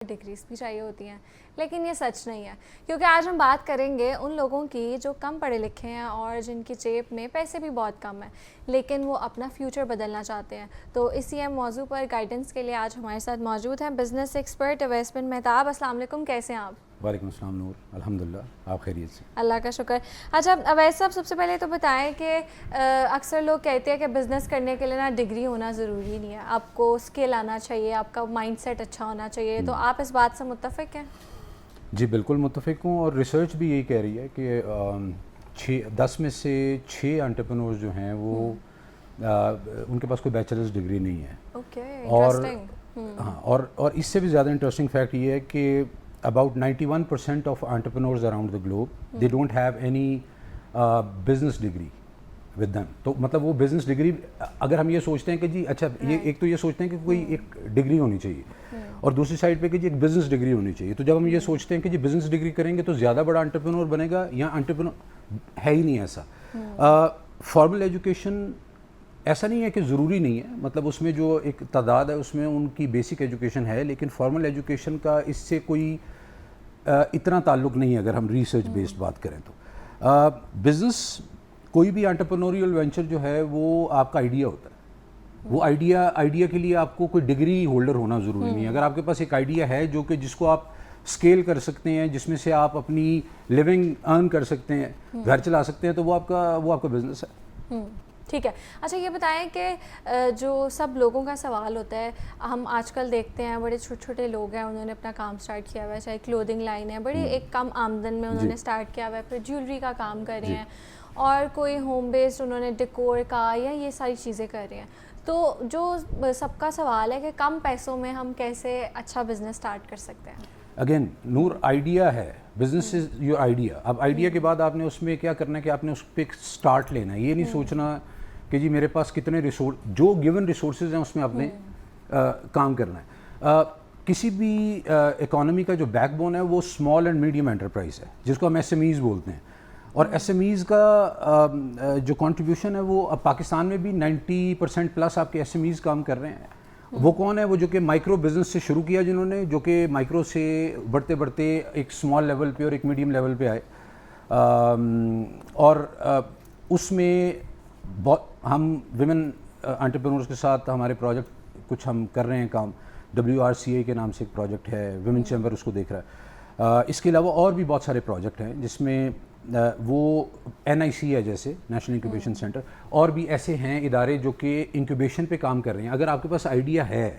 Degrees بھی چاہیے ہوتی ہیں، لیکن یہ سچ نہیں ہے، کیونکہ آج ہم بات کریں گے ان لوگوں کی جو کم پڑھے لکھے ہیں اور جن کی جیب میں پیسے بھی بہت کم ہیں لیکن وہ اپنا فیوچر بدلنا چاہتے ہیں. تو اسی موضوع پر گائیڈنس کے لیے آج ہمارے ساتھ موجود ہیں بزنس ایکسپرٹ اویس بن مہتاب. السلام علیکم، کیسے ہیں آپ؟ وعلیکم السلام نور، الحمدللہ، آپ خیریت سے؟ اللہ کا شکر. اچھا اویس صاحب، سب سے پہلے تو بتائیں کہ اکثر لوگ کہتے ہیں کہ بزنس کرنے کے لیے نا ڈگری ہونا ضروری نہیں ہے، آپ کو اسکل آنا چاہیے، آپ کا مائنڈ سیٹ اچھا ہونا چاہیے. تو آپ اس بات سے متفق ہیں؟ جی بالکل متفق ہوں، اور ریسرچ بھی یہی کہہ رہی ہے کہ 10 میں سے 6 انٹرپرینورز جو ہیں وہ ان کے پاس کوئی بیچلرز ڈگری نہیں ہے. اور اس سے بھی زیادہ انٹرسٹنگ فیکٹ یہ ہے کہ about 91% of entrepreneurs around the globe, they don't have any business degree with them. تو مطلب وہ بزنس ڈگری، اگر ہم یہ سوچتے ہیں کہ جی اچھا یہ ایک تو یہ سوچتے ہیں کہ کوئی ایک ڈگری ہونی چاہیے اور دوسری سائڈ پہ کہ جی ایک بزنس ڈگری ہونی چاہیے. تو جب ہم یہ سوچتے ہیں کہ جی بزنس ڈگری کریں گے تو زیادہ بڑا انٹرپرینور بنے گا، یا انٹرپرینور ہے ہی نہیں ایسا. فارمل ایجوکیشن ایسا نہیں ہے کہ ضروری نہیں ہے، مطلب اس میں جو ایک تعداد ہے اس میں ان کی بیسک ایجوکیشن ہے، لیکن فارمل ایجوکیشن کا اس سے کوئی اتنا تعلق نہیں ہے اگر ہم ریسرچ بیسڈ بات کریں تو. بزنس کوئی بھی انٹرپرینوریل وینچر جو ہے وہ آپ کا آئیڈیا ہوتا ہے. وہ آئیڈیا کے لیے آپ کو کوئی ڈگری ہولڈر ہونا ضروری نہیں ہے. اگر آپ کے پاس ایک آئیڈیا ہے جو کہ جس کو آپ اسکیل کر سکتے ہیں، جس میں سے آپ اپنی لیونگ ارن کر سکتے ہیں، گھر چلا سکتے ہیں، تو وہ آپ کا بزنس ہے. ٹھیک ہے. اچھا یہ بتائیں کہ جو سب لوگوں کا سوال ہوتا ہے، ہم آج کل دیکھتے ہیں بڑے چھوٹے چھوٹے لوگ ہیں، انہوں نے اپنا کام سٹارٹ کیا ہوا ہے، چاہے کلودنگ لائن ہے، بڑی ایک کم آمدن میں انہوں نے سٹارٹ کیا ہوا ہے، پھر جیولری کا کام کر رہے ہیں، اور کوئی ہوم بیسڈ انہوں نے ڈیکور کا یا یہ ساری چیزیں کر رہے ہیں. تو جو سب کا سوال ہے کہ کم پیسوں میں ہم کیسے اچھا بزنس سٹارٹ کر سکتے ہیں؟ اگین نور، آئیڈیا ہے، بزنس از یور آئیڈیا. اب آئیڈیا کے بعد آپ نے اس میں کیا کرنا ہے کہ آپ نے اس پہ ایک اسٹارٹ لینا ہے. یہ نہیں سوچنا کہ جی میرے پاس کتنے جو گیون ریسورسز ہیں اس میں آپ نے کام کرنا ہے. کسی بھی اکانومی کا جو بیک بون ہے وہ اسمال اینڈ میڈیم انٹرپرائز ہے، جس کو ہم ایس ایم ایز بولتے ہیں. اور ایس ایم ایز کا جو کنٹریبیوشن ہے وہ اب پاکستان میں بھی 90% پلس آپ کے ایس ایم ایز کام کر رہے ہیں. وہ کون ہے؟ وہ جو کہ مائکرو بزنس سے شروع کیا، جنہوں نے جو کہ مائکرو سے بڑھتے بڑھتے ایک اسمال لیول پہ اور ایک میڈیم لیول پہ آئے. اور اس میں بہت ہم ویمن انٹرپرینورز کے ساتھ ہمارے پروجیکٹ کچھ ہم کر رہے ہیں کام. WRCA کے نام سے ایک پروجیکٹ ہے، ویمن چیمبر اس کو دیکھ رہا ہے. اس کے علاوہ اور بھی بہت سارے پروجیکٹ ہیں جس میں وہ NIC ہے جیسے نیشنل انکیوبیشن سینٹر، اور بھی ایسے ہیں ادارے جو کہ انکیوبیشن پہ کام کر رہے ہیں. اگر آپ کے پاس آئیڈیا ہے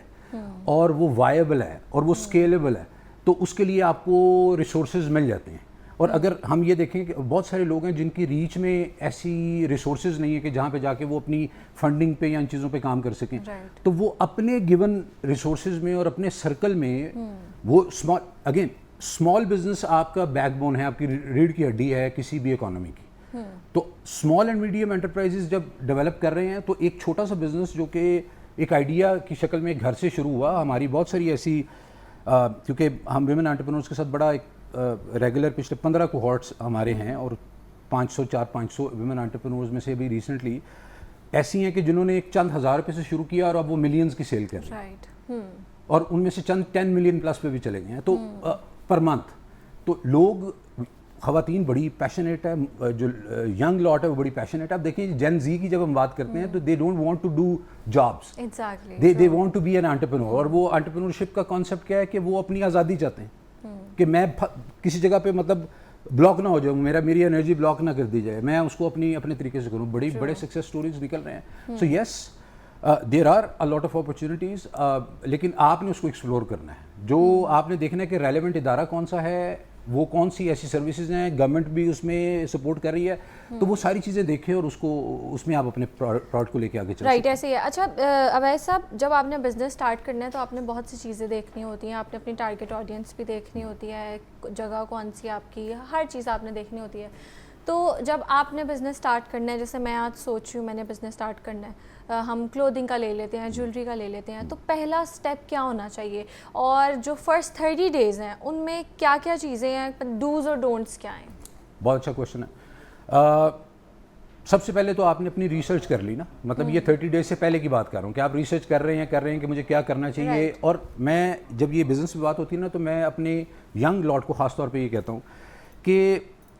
اور وہ وائبل ہے اور وہ اسکیلیبل ہے تو اس کے لیے آپ کو ریسورسز مل جاتے ہیں. اور اگر ہم یہ دیکھیں کہ بہت سارے لوگ ہیں جن کی ریچ میں ایسی ریسورسز نہیں ہے کہ جہاں پہ جا کے وہ اپنی فنڈنگ پہ یا ان چیزوں پہ کام کر سکیں، تو وہ اپنے گیون ریسورسز میں اور اپنے سرکل میں وہ اسمال بزنس آپ کا بیک بون ہے، آپ کی ریڑھ کی ہڈی ہے کسی بھی اکانومی کی. تو اسمال اینڈ میڈیم انٹرپرائزز جب ڈیولپ کر رہے ہیں تو ایک چھوٹا سا بزنس جو کہ ایک آئیڈیا کی شکل میں گھر سے شروع ہوا. ہماری بہت ساری ایسی کیونکہ ہم ویمن انٹرپرینورز کے ساتھ بڑا ایک ریگولر پچھلے 15 کوہارٹس ہمارے ہیں، اور 500 ویمن انٹرپرینورز میں سے بھی ریسنٹلی ایسی ہیں کہ جنہوں نے ایک چند ہزار روپے سے شروع کیا اور اب وہ ملینز کی سیل کر رہے ہیں، اور ان میں سے چند 10 ملین پلس پہ بھی چلے گئے ہیں تو پر منتھ. تو لوگ، خواتین بڑی پیشنیٹ ہے، جو ینگ لاٹ ہے وہ بڑی پیشنیٹ ہے. اب دیکھیں جین زی کی جب ہم بات کرتے ہیں تو they don't want to do jobs, they want to be an entrepreneur. اور وہ انٹرپرینورشپ کا کانسیپٹ کیا ہے کہ وہ اپنی آزادی چاہتے ہیں کہ میں کسی جگہ پہ مطلب بلاک نہ ہو جاؤں، میری انرجی بلاک نہ کر دی جائے، میں اس کو اپنے طریقے سے کروں. بڑے سکسیس سٹوریز نکل رہے ہیں. So yes, there are a lot of opportunities, لیکن آپ نے اس کو ایکسپلور کرنا ہے. جو آپ نے دیکھنا ہے کہ ریلیونٹ ادارہ کون سا ہے، وہ کون سی ایسی سروسز ہیں، گورنمنٹ بھی اس میں سپورٹ کر رہی ہے، تو وہ ساری چیزیں دیکھیں اور اس میں آپ اپنے پروڈکٹ کو لے کے آگے چلیں. رائٹ، ایسے ہی ہے. اچھا اویس صاحب، جب آپ نے بزنس سٹارٹ کرنا ہے تو آپ نے بہت سی چیزیں دیکھنی ہوتی ہیں. آپ نے اپنی ٹارگیٹ آڈینس بھی دیکھنی ہوتی ہے، جگہ کون سی آپ کی، ہر چیز آپ نے دیکھنی ہوتی ہے. تو جب آپ نے بزنس سٹارٹ کرنا ہے، جیسے میں آج سوچ رہی ہوں میں نے بزنس سٹارٹ کرنا ہے، ہم کلودنگ کا لے لیتے ہیں، جیولری کا لے لیتے ہیں، تو پہلا سٹیپ کیا ہونا چاہیے؟ اور جو فرسٹ 30 days ہیں ان میں کیا کیا چیزیں ہیں، ڈوز اور ڈونٹس کیا ہیں؟ بہت اچھا کوشچن ہے. سب سے پہلے تو آپ نے اپنی ریسرچ کر لی نا, مطلب یہ 30 ڈیز سے پہلے کی بات کر رہا ہوں کہ آپ ریسرچ کر رہے ہیں کہ مجھے کیا کرنا چاہیے. اور میں جب یہ بزنس کی بات ہوتی ہے نا, تو میں اپنے ینگ لاٹ کو خاص طور پہ یہ کہتا ہوں کہ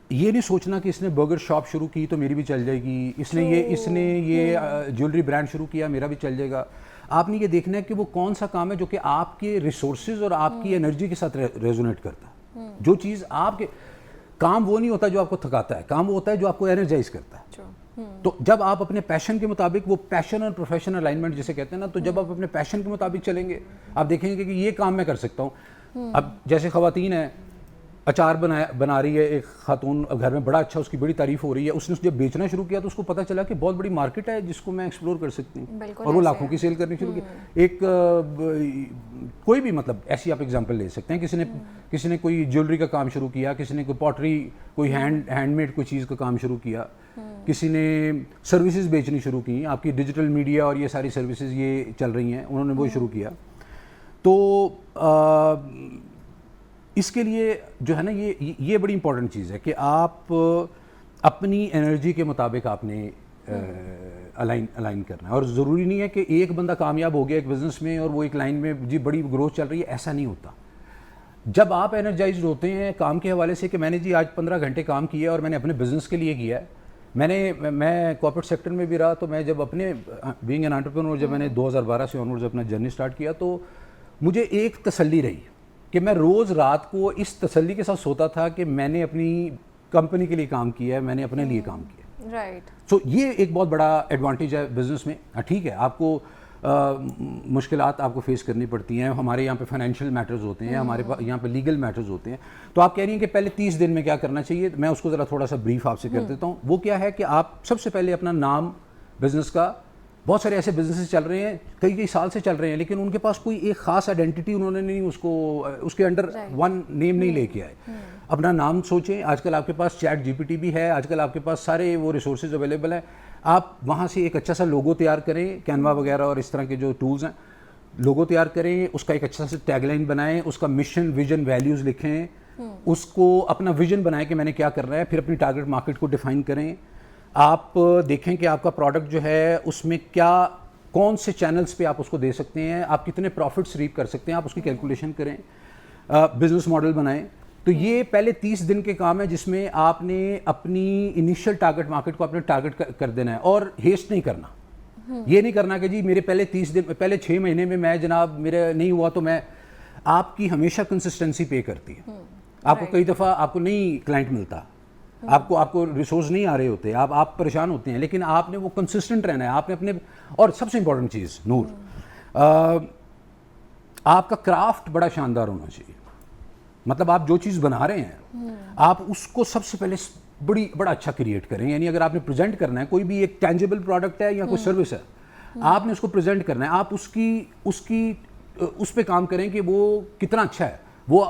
یہ نہیں سوچنا کہ اس نے برگر شاپ شروع کی تو میری بھی چل جائے گی, اس نے یہ جیولری برانڈ شروع کیا میرا بھی چل جائے گا. آپ نے یہ دیکھنا ہے کہ وہ کون سا کام ہے جو کہ آپ کے ریسورسز اور آپ کی انرجی کے ساتھ ریزونیٹ کرتا ہے. جو چیز آپ کے کام وہ نہیں ہوتا جو آپ کو تھکاتا ہے, کام وہ ہوتا ہے جو آپ کو انرجائز کرتا ہے. تو جب آپ اپنے پیشن کے مطابق, وہ پیشن اور پروفیشن الائنمنٹ جسے کہتے ہیں نا, تو جب آپ اپنے پیشن کے مطابق چلیں گے آپ دیکھیں گے کہ یہ کام میں کر سکتا ہوں. اب جیسے خواتین ہیں, اچار بنا رہی ہے ایک خاتون گھر میں, بڑا اچھا, اس کی بڑی تعریف ہو رہی ہے. اس نے جب بیچنا شروع کیا تو اس کو پتہ چلا کہ بہت بڑی مارکیٹ ہے جس کو میں ایکسپلور کر سکتی ہوں, اور وہ لاکھوں کی سیل کرنی شروع کی. ایک کوئی بھی مطلب ایسی آپ ایگزامپل لے سکتے ہیں, کسی نے کوئی جیولری کا کام شروع کیا, کسی نے کوئی پوٹری, کوئی ہینڈ میڈ کوئی چیز کا کام شروع کیا, کسی نے سروسز بیچنی شروع کی. آپ کی ڈیجیٹل میڈیا اور یہ ساری سروسز یہ چل رہی ہیں, انہوں نے وہ شروع کیا. تو اس کے لیے جو ہے نا یہ بڑی امپورٹنٹ چیز ہے کہ آپ اپنی انرجی کے مطابق آپ نے الائن کرنا ہے. اور ضروری نہیں ہے کہ ایک بندہ کامیاب ہو گیا ایک بزنس میں اور وہ ایک لائن میں جی بڑی گروتھ چل رہی ہے, ایسا نہیں ہوتا. جب آپ انرجائزڈ ہوتے ہیں کام کے حوالے سے کہ میں نے جی آج 15 گھنٹے کام کیا اور میں نے اپنے بزنس کے لیے کیا ہے, میں کارپوریٹ سیکٹر میں بھی رہا, تو میں جب اپنے بینگ این انٹرپرینور جب میں نے 2012 سے آنورڈز اپنا جرنی سٹارٹ کیا, تو مجھے ایک تسلی رہی کہ میں روز رات کو اس تسلی کے ساتھ سوتا تھا کہ میں نے اپنی کمپنی کے لیے کام کیا ہے, میں نے اپنے لیے کام کیا. رائٹ. سو یہ ایک بہت بڑا ایڈوانٹیج ہے بزنس میں. ٹھیک ہے, آپ کو مشکلات آپ کو فیس کرنی پڑتی ہیں, ہمارے یہاں پہ فائنینشیل میٹرز ہوتے ہیں, ہمارے یہاں پہ لیگل میٹرز ہوتے ہیں. تو آپ کہہ رہی ہیں کہ پہلے 30 دن میں کیا کرنا چاہیے, میں اس کو ذرا تھوڑا سا بریف آپ سے کر دیتا ہوں. وہ کیا ہے کہ آپ سب سے پہلے اپنا نام بزنس کا, بہت سارے ایسے بزنسز چل رہے ہیں کئی سال سے چل رہے ہیں, لیکن ان کے پاس کوئی ایک خاص آئیڈینٹی انہوں نے نہیں, اس کے انڈر ون نیم نہیں لے کے آئے. اپنا نام سوچیں. آج کل آپ کے پاس چیٹ جی پی ٹی بھی ہے, آج کل آپ کے پاس سارے وہ ریسورسز اویلیبل ہیں. آپ وہاں سے ایک اچھا سا لوگو تیار کریں, کینوا وغیرہ اور اس طرح کے جو ٹولز ہیں, لوگو تیار کریں, اس کا ایک اچھا سا ٹیگ لائن بنائیں, اس کا مشن ویژن ویلیوز لکھیں, اس کو اپنا ویژن بنائیں کہ میں نے کیا کرنا ہے, پھر اپنی ٹارگٹ مارکیٹ کو ڈیفائن کریں. آپ دیکھیں کہ آپ کا پروڈکٹ جو ہے اس میں کیا, کون سے چینلز پہ آپ اس کو دے سکتے ہیں, آپ کتنے پروفٹس ریپ کر سکتے ہیں, آپ اس کی کیلکولیشن کریں, بزنس ماڈل بنائیں. تو یہ پہلے 30 دن کے کام ہے جس میں آپ نے اپنی انیشیل ٹارگٹ مارکیٹ کو اپنے ٹارگٹ کر دینا ہے, اور ہیسٹ نہیں کرنا. یہ نہیں کرنا کہ جی میرے پہلے 30 دن, پہلے 6 مہینے میں میں جناب میرا نہیں ہوا تو میں, آپ کی ہمیشہ کنسسٹنسی پے کرتی ہے. آپ کو کئی دفعہ آپ کو نہیں کلائنٹ ملتا, آپ کو ریسورس نہیں آ رہے ہوتے, آپ پریشان ہوتے ہیں, لیکن آپ نے وہ کنسسٹنٹ رہنا ہے. آپ نے اپنے, اور سب سے امپورٹنٹ چیز نور, آپ کا کرافٹ بڑا شاندار ہونا چاہیے. مطلب آپ جو چیز بنا رہے ہیں آپ اس کو سب سے پہلے بڑا اچھا کریٹ کریں. یعنی اگر آپ نے پریزنٹ کرنا ہے, کوئی بھی ایک ٹینجیبل پروڈکٹ ہے یا کوئی سروس ہے, آپ نے اس کو پریزنٹ کرنا ہے, آپ اس پہ کام کریں کہ وہ کتنا اچھا ہے.